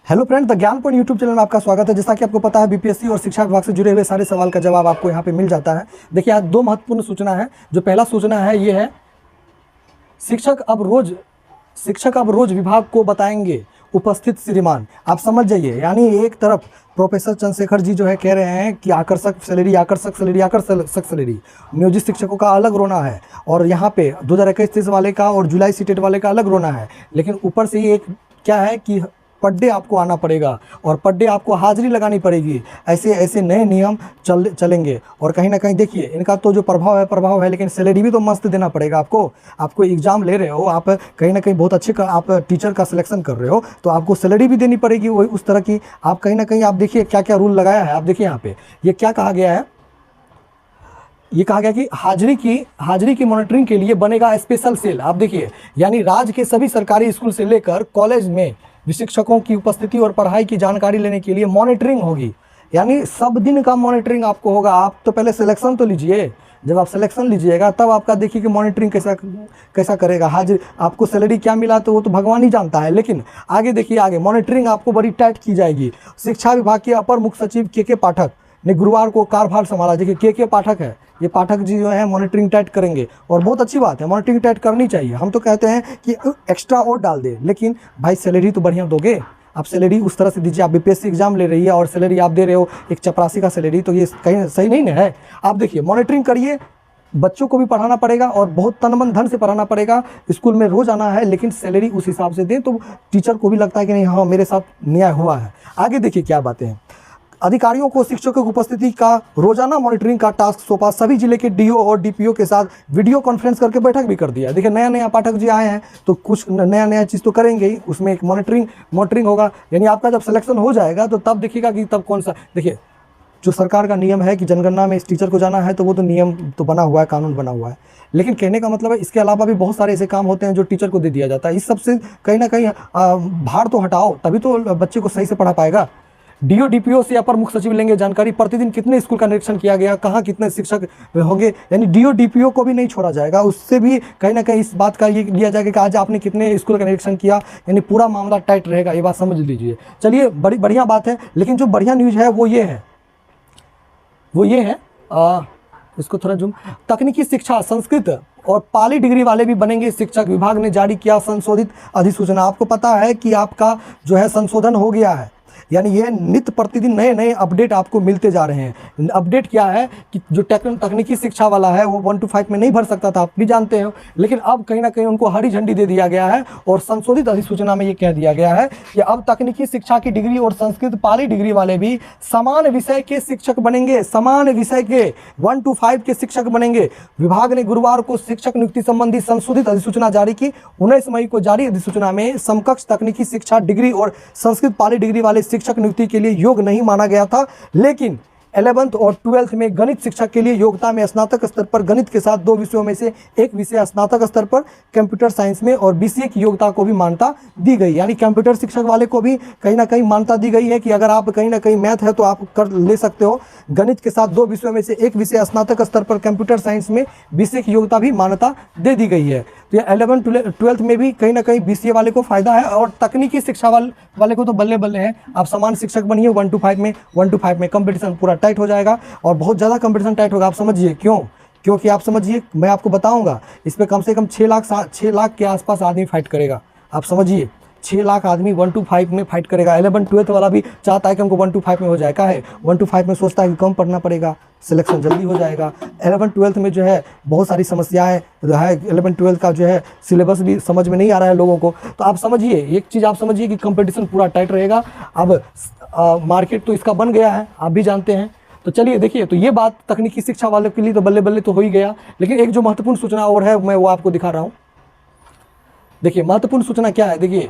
Hello friend, the Gyanpur YouTube channel में आपका स्वागत है। जैसा कि आपको पता है, बीपीएससी और शिक्षा विभाग से जुड़े हुए सारे सवाल का जवाब आपको यहाँ पे मिल जाता है। देखिए, आज दो महत्वपूर्ण सूचना है। जो पहला सूचना है ये है, शिक्षक अब रोज विभाग को बताएंगे उपस्थित श्रीमान। आप समझ जाइए, यानी एक तरफ प्रोफेसर चंद्रशेखर जी जो है कह रहे हैं कि आकर्षक सैलरी नियोजित शिक्षकों का अलग रोना है, और यहाँ पे 2021-23 वाले का और जुलाई सीटेट वाले का अलग रोना है। लेकिन ऊपर से ये एक क्या है कि पर डे आपको आना पड़ेगा और पर डे आपको हाजिरी लगानी पड़ेगी। ऐसे नए नियम चलेंगे। और कहीं ना कहीं देखिए, इनका तो जो प्रभाव है, लेकिन सैलरी भी तो मस्त देना पड़ेगा आपको एग्जाम ले रहे हो, आप कहीं ना कहीं बहुत अच्छे आप टीचर का सिलेक्शन कर रहे हो, तो आपको सैलरी भी देनी पड़ेगी वही उस तरह की। आप कहीं ना कहीं आप देखिए क्या क्या रूल लगाया है। आप देखिए यहाँ पे ये क्या कहा गया है, ये कहा गया कि हाजिरी की मॉनिटरिंग के लिए बनेगा स्पेशल सेल। आप देखिए, यानी राज्य के सभी सरकारी स्कूल से लेकर कॉलेज में शिक्षकों की उपस्थिति और पढ़ाई की जानकारी लेने के लिए मॉनिटरिंग होगी। यानी सब दिन का मॉनिटरिंग आपको होगा। आप तो पहले सिलेक्शन तो लीजिए, जब आप सिलेक्शन लीजिएगा तब आपका देखिए कि मॉनिटरिंग कैसा करेगा। हाजिर आपको सैलरी क्या मिला तो वो तो भगवान ही जानता है, लेकिन आगे देखिए, आगे मॉनिटरिंग आपको बड़ी टाइट की जाएगी। शिक्षा विभाग के अपर मुख्य सचिव के पाठक ने गुरुवार को कार्यभार संभाला। देखिए के पाठक है, ये पाठक जी जो है मॉनिटरिंग टाइट करेंगे, और बहुत अच्छी बात है, मॉनिटरिंग टाइट करनी चाहिए। हम तो कहते हैं कि एक्स्ट्रा और डाल दे, लेकिन भाई सैलरी तो बढ़िया दोगे। आप सैलरी उस तरह से दीजिए। आप बीपीएससी एग्जाम ले रही है और सैलरी आप दे रहे हो एक चपरासी का सैलरी, तो ये कहीं सही नहीं है। आप देखिए, मॉनिटरिंग करिए, बच्चों को भी पढ़ाना पड़ेगा और बहुत तन मन धन से पढ़ाना पड़ेगा। स्कूल में रोज आना है, लेकिन सैलरी उस हिसाब से दें तो टीचर को भी लगता है कि नहीं, हाँ मेरे साथ न्याय हुआ है। आगे देखिए क्या बातें हैं। अधिकारियों को शिक्षकों की उपस्थिति का रोजाना मॉनिटरिंग का टास्क सौंपा। सभी जिले के डीओ और डीपीओ के साथ वीडियो कॉन्फ्रेंस करके बैठक भी कर दिया। देखिए, नया पाठक जी आए हैं तो कुछ नया चीज़ तो करेंगे ही, उसमें एक मॉनिटरिंग होगा। यानी आपका जब सिलेक्शन हो जाएगा तो तब देखिएगा कि तब कौन सा। देखिए, जो सरकार का नियम है कि जनगणना में इस टीचर को जाना है, तो वो तो नियम तो बना हुआ है, कानून बना हुआ है, लेकिन कहने का मतलब है इसके अलावा भी बहुत सारे ऐसे काम होते हैं जो टीचर को दे दिया जाता है। इस सबसे कहीं ना कहीं भार तो हटाओ, तभी तो बच्चे को सही से पढ़ा पाएगा। डीओ डीपीओ से अपर मुख्य सचिव लेंगे जानकारी। प्रतिदिन कितने स्कूल का निरीक्षण किया गया, कहाँ कितने शिक्षक होंगे, यानी डीओ डीपीओ को भी नहीं छोड़ा जाएगा। उससे भी कहीं ना कहीं इस बात का ये लिया जाएगा कि आज आपने कितने स्कूल का निरीक्षण किया, यानी पूरा मामला टाइट रहेगा। ये बात समझ लीजिए। चलिए, बड़ी बढ़िया बात है। लेकिन जो बढ़िया न्यूज़ है वो ये है इसको थोड़ा जूम। तकनीकी शिक्षा संस्कृत और पाली डिग्री वाले भी बनेंगे शिक्षक। विभाग ने जारी किया संशोधित अधिसूचना। आपको पता है कि आपका जो है संशोधन हो गया है, यानी ये नित्य प्रतिदिन नए अपडेट आपको मिलते जा रहे हैं। अपडेट क्या है कि जो तकनीकी शिक्षा वाला है वो 1 to 5 में नहीं भर सकता था, आप भी जानते हो, लेकिन अब कहीं ना कहीं उनको हरी झंडी दे दिया गया है। और संशोधित अधिसूचना में ये कह दिया गया है कि अब तकनीकी शिक्षा की डिग्री और संस्कृत पाली डिग्री वाले भी समान विषय के शिक्षक बनेंगे। समान विषय के 1 to 5 के शिक्षक बनेंगे। विभाग ने गुरुवार को शिक्षक नियुक्ति संबंधी संशोधित अधिसूचना जारी की। 19 मई को जारी अधिसूचना में समकक्ष तकनीकी शिक्षा डिग्री और संस्कृत पाली डिग्री वाले शिक्षक नियुक्ति के लिए योग्य नहीं माना गया था, लेकिन 11th और 12th में गणित शिक्षक के लिए योग्यता में स्नातक स्तर पर गणित के साथ 2 विषयों में से एक विषय स्नातक स्तर पर कंप्यूटर साइंस में और बीसीए की योग्यता को भी मान्यता दी गई। यानी कंप्यूटर शिक्षक वाले को भी कहीं ना कहीं मान्यता दी गई है कि अगर आप कहीं ना कहीं मैथ है तो आप कर ले सकते हो। गणित के साथ 2 विषयों में से एक विषय स्नातक स्तर पर कंप्यूटर साइंस में बीसीए की योग्यता भी मान्यता दे दी गई है। तो ये 11th 12th में भी कहीं ना कहीं बीसीए वाले को फायदा है, और तकनीकी शिक्षा वाले को तो बल्ले बल्ले है। आप समान शिक्षक बनिए 1 to 5 में कंपटीशन पूरा टाइट हो जाएगा, और बहुत ज़्यादा कंपटीशन टाइट होगा। आप समझिए क्यों, क्योंकि आप समझिए, मैं आपको बताऊंगा, इस पर कम से कम 6 लाख के आसपास आदमी फाइट करेगा। आप समझिए, 6 लाख आदमी 1 to 5 में फाइट करेगा। 11th 12th वाला भी चाहता है कि हमको 1 to 5 में हो जाए। क्या है, 1 to 5 में सोचता है कि कम पढ़ना पड़ेगा, सिलेक्शन जल्दी हो जाएगा। 11th 12th में जो है बहुत सारी समस्याएं है। 11th 12th का जो है सिलेबस भी समझ में नहीं आ रहा है लोगों को। तो आप समझिए, एक चीज़ आप समझिए कि कंपटीशन पूरा टाइट रहेगा। अब मार्केट तो इसका बन गया है, आप भी जानते हैं। तो चलिए देखिए, तो ये बात तकनीकी शिक्षा वालों के लिए तो बल्ले बल्ले तो हो ही गया, लेकिन एक जो महत्वपूर्ण सूचना और है मैं वो आपको दिखा रहा हूँ। देखिए, महत्वपूर्ण सूचना क्या है, देखिए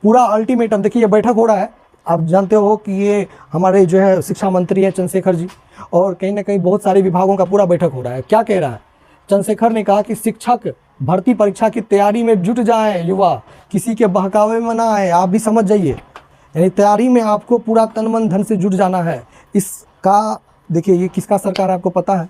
पूरा अल्टीमेटम। देखिए, ये बैठक हो रहा है, आप जानते हो कि ये हमारे जो है शिक्षा मंत्री हैं चंद्रशेखर जी, और कहीं ना कहीं बहुत सारे विभागों का पूरा बैठक हो रहा है। क्या कह रहा है चंद्रशेखर ने, कहा कि शिक्षक भर्ती परीक्षा की तैयारी में जुट जाएं युवा, किसी के बहकावे में ना आए। आप भी समझ जाइए, यानी तैयारी में आपको पूरा तन मन धन से जुट जाना है। इसका देखिए, ये किसका सरकार है आपको पता है,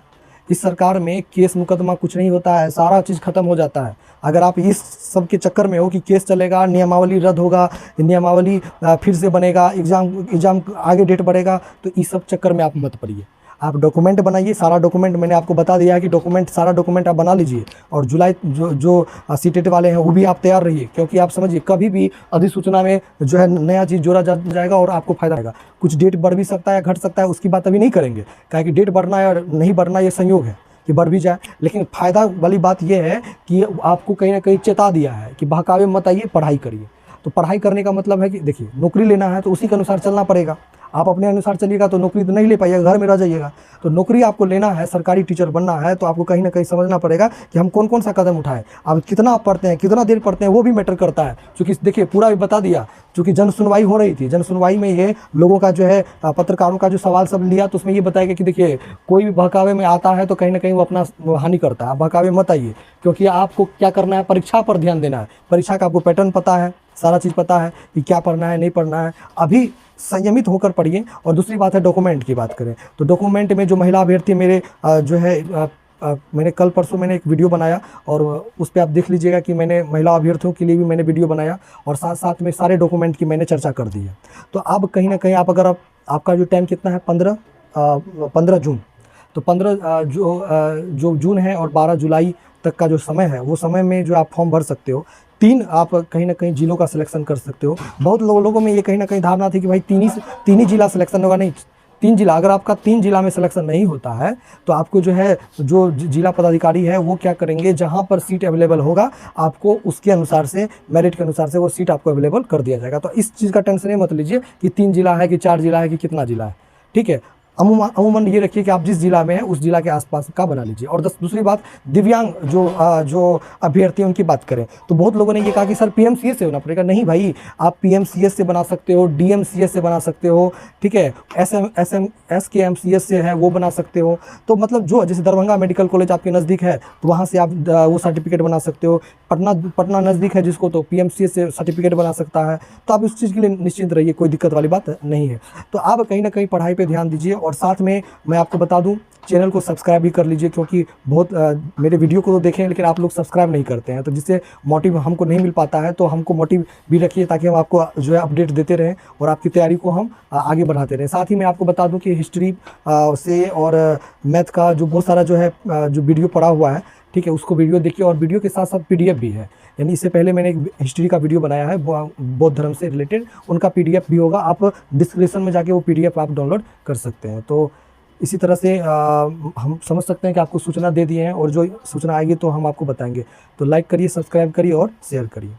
इस सरकार में केस मुकदमा कुछ नहीं होता है, सारा चीज़ खत्म हो जाता है। अगर आप इस सब के चक्कर में हो कि केस चलेगा, नियमावली रद्द होगा, नियमावली फिर से बनेगा, एग्ज़ाम आगे डेट बढ़ेगा, तो इस सब चक्कर में आप मत पड़िए। आप डॉक्यूमेंट बनाइए, सारा डॉक्यूमेंट मैंने आपको बता दिया है कि सारा डॉक्यूमेंट आप बना लीजिए। और जुलाई जो सीटेट वाले हैं वो भी आप तैयार रहिए, क्योंकि आप समझिए कभी भी अधिसूचना में जो है नया चीज़ जोड़ा जाएगा और आपको फायदा आएगा। कुछ डेट बढ़ भी सकता है, घट सकता है, उसकी बात अभी नहीं करेंगे, कि डेट बढ़ना है और नहीं बढ़ना ये संयोग है कि बढ़ भी जाए। लेकिन फ़ायदा वाली बात यह है कि आपको कहीं ना कहीं चेता दिया है कि बहकावे मत आइए, पढ़ाई करिए। तो पढ़ाई करने का मतलब है कि देखिए, नौकरी लेना है तो उसी के अनुसार चलना पड़ेगा। आप अपने अनुसार चलिएगा तो नौकरी तो नहीं ले पाइएगा, घर में रह जाइएगा। तो नौकरी आपको लेना है, सरकारी टीचर बनना है, तो आपको कहीं ना कहीं समझना पड़ेगा कि हम कौन कौन सा कदम उठाएं। आप कितना आप पढ़ते हैं, कितना देर पढ़ते हैं, वो भी मैटर करता है। क्योंकि देखिए, पूरा भी बता दिया, क्योंकि जन सुनवाई हो रही थी, जन सुनवाई में ये लोगों का जो है पत्रकारों का जो सवाल सब लिया, तो उसमें ये बताया गया कि देखिए, कोई भी बहकावे में आता है तो कहीं ना कहीं वो अपना हानि करता है। आप बहकावे मत आइए, क्योंकि आपको क्या करना है, परीक्षा पर ध्यान देना है। परीक्षा का आपको पैटर्न पता है, सारा चीज़ पता है कि क्या पढ़ना है, नहीं पढ़ना है। अभी संयमित होकर पढ़िए। और दूसरी बात है, डॉक्यूमेंट की बात करें तो डॉक्यूमेंट में जो महिला अभ्यर्थी मेरे जो है मैंने कल परसों मैंने एक वीडियो बनाया, और उस पर आप देख लीजिएगा कि मैंने महिला अभ्यर्थियों के लिए भी मैंने वीडियो बनाया, और साथ साथ में सारे डॉक्यूमेंट की मैंने चर्चा कर दी है। तो अब कहीं ना कहीं आप अगर आपका जो टाइम कितना है, 15 जून, तो 15 जो जून है और 12 जुलाई तक का जो समय है, वो समय में जो आप फॉर्म भर सकते हो। 3 आप कहीं ना कहीं जिलों का सिलेक्शन कर सकते हो। बहुत लोगों में ये कहीं ना कहीं धारणा थी कि भाई तीन ही जिला सिलेक्शन होगा। नहीं, 3 जिला, अगर आपका 3 जिला में सिलेक्शन नहीं होता है तो आपको जो है जो जिला पदाधिकारी है वो क्या करेंगे, जहां पर सीट अवेलेबल होगा आपको उसके अनुसार से, मेरिट के अनुसार से वो सीट आपको अवेलेबल कर दिया जाएगा। तो इस चीज़ का टेंशन ही मत लीजिए कि 3 जिला है कि 4 जिला है कि कितना जिला है, ठीक है। अमूमन ये रखिए कि आप जिस जिला में हैं उस जिला के आसपास का बना लीजिए। और दूसरी बात, दिव्यांग जो अभ्यर्थी हैं उनकी बात करें तो बहुत लोगों ने ये कहा कि सर पीएमसीएस से होना पड़ेगा। नहीं भाई, आप पीएमसीएस से बना सकते हो, डीएमसीएस से बना सकते हो, ठीक है, एसकेएमसीएस से है वो बना सकते हो। तो मतलब जो जैसे दरभंगा मेडिकल कॉलेज आपके नज़दीक है तो वहाँ से आप वो सर्टिफिकेट बना सकते हो। पटना नज़दीक है जिसको, तो पीएमसीएस से सर्टिफिकेट बना सकता है। तो आप उस चीज़ के लिए निश्चिंत रहिए, कोई दिक्कत वाली बात नहीं है। तो आप कहीं ना कहीं पढ़ाई पर ध्यान दीजिए। और साथ में मैं आपको बता दूं, चैनल को सब्सक्राइब भी कर लीजिए, क्योंकि बहुत मेरे वीडियो को तो देखें लेकिन आप लोग सब्सक्राइब नहीं करते हैं, तो जिससे मोटिव हमको नहीं मिल पाता है। तो हमको मोटिव भी रखिए ताकि हम आपको जो है अपडेट देते रहें और आपकी तैयारी को हम आगे बढ़ाते रहें। साथ ही मैं आपको बता दूं कि हिस्ट्री से और मैथ का जो बहुत सारा जो है जो वीडियो पड़ा हुआ है, ठीक है, उसको वीडियो देखिए। और वीडियो के साथ साथ पीडीएफ भी है, यानी इससे पहले मैंने एक हिस्ट्री का वीडियो बनाया है बौद्ध धर्म से रिलेटेड, उनका पीडीएफ भी होगा। आप डिस्क्रिप्शन में जाके वो पीडीएफ आप डाउनलोड कर सकते हैं। तो इसी तरह से हम समझ सकते हैं कि आपको सूचना दे दिए हैं, और जो सूचना आएगी तो हम आपको बताएंगे। तो लाइक करिए, सब्सक्राइब करिए और शेयर करिए।